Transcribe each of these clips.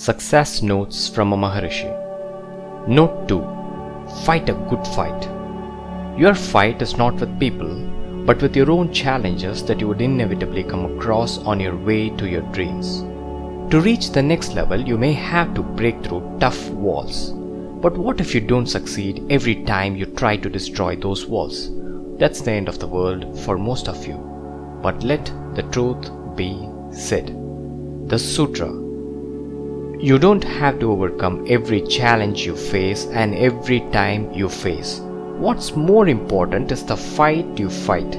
Success Notes from a Maharishi. Note 2. Fight a good fight. Your fight is not with people, but with your own challenges that you would inevitably come across on your way to your dreams. To reach the next level, you may have to break through tough walls. But what if you don't succeed every time you try to destroy those walls? That's the end of the world for most of you. But let the truth be said. The Sutra. You don't have to overcome every challenge you face and every time you face. What's more important is the fight you fight.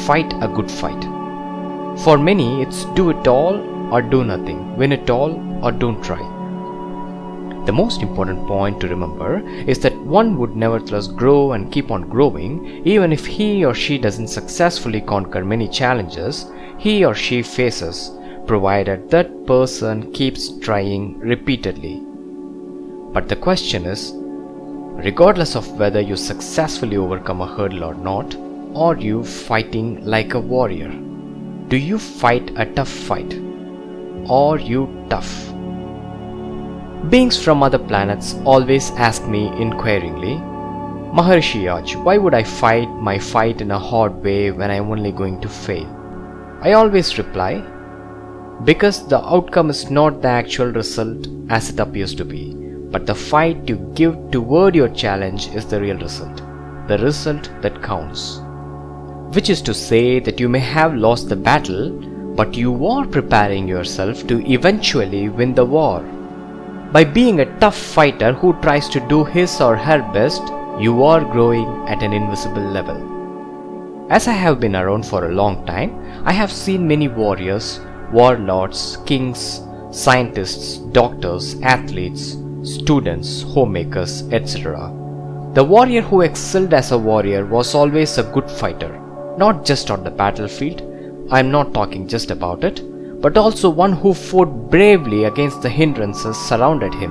Fight a good fight. For many, it's do it all or do nothing, win it all or don't try. The most important point to remember is that one would nevertheless grow and keep on growing even if he or she doesn't successfully conquer many challenges he or she faces, provided that person keeps trying repeatedly. But the question is, regardless of whether you successfully overcome a hurdle or not, are you fighting like a warrior? Do you fight a tough fight? Are you tough? Beings from other planets always ask me inquiringly, Maharishi Aj, why would I fight my fight in a hard way when I'm only going to fail? I always reply, because the outcome is not the actual result as it appears to be, but the fight you give toward your challenge is the real result, the result that counts. Which is to say that you may have lost the battle, but you are preparing yourself to eventually win the war. By being a tough fighter who tries to do his or her best, you are growing at an invisible level. As I have been around for a long time, I have seen many warriors, warlords, kings, scientists, doctors, athletes, students, homemakers, etc. The warrior who excelled as a warrior was always a good fighter, not just on the battlefield. I am not talking just about it, but also one who fought bravely against the hindrances surrounded him.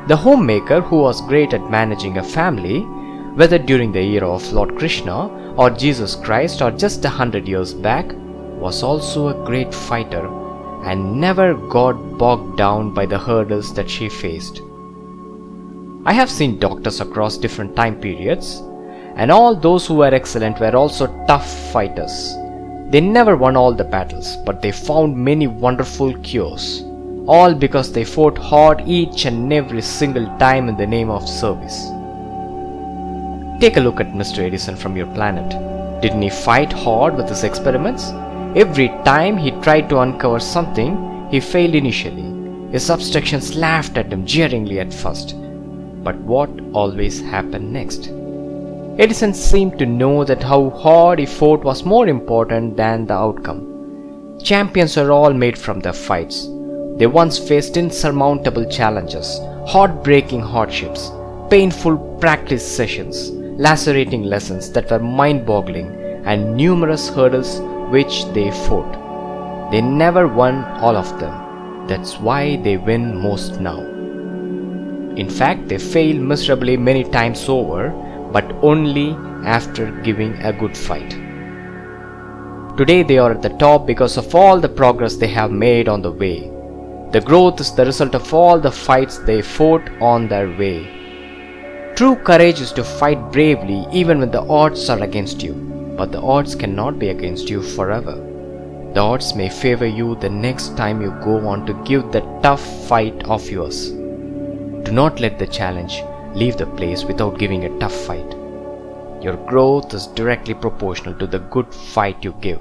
The homemaker who was great at managing a family, whether during the era of Lord Krishna or Jesus Christ or just 100 years back, was also a great fighter and never got bogged down by the hurdles that she faced. I have seen doctors across different time periods, and all those who were excellent were also tough fighters. They never won all the battles, but they found many wonderful cures, all because they fought hard each and every single time in the name of service. Take a look at Mr. Edison from your planet. Didn't he fight hard with his experiments? Every time he tried to uncover something, he failed initially. His subtractions laughed at him jeeringly at first. But what always happened next? Edison seemed to know that how hard he fought was more important than the outcome. Champions are all made from their fights. They once faced insurmountable challenges, heartbreaking hardships, painful practice sessions, lacerating lessons that were mind-boggling, and numerous hurdles which they fought. They never won all of them. That's why they win most now. In fact, they fail miserably many times over, but only after giving a good fight. Today they are at the top because of all the progress they have made on the way. The growth is the result of all the fights they fought on their way. True courage is to fight bravely even when the odds are against you. But the odds cannot be against you forever. The odds may favor you the next time you go on to give the tough fight of yours. Do not let the challenge leave the place without giving a tough fight. Your growth is directly proportional to the good fight you give.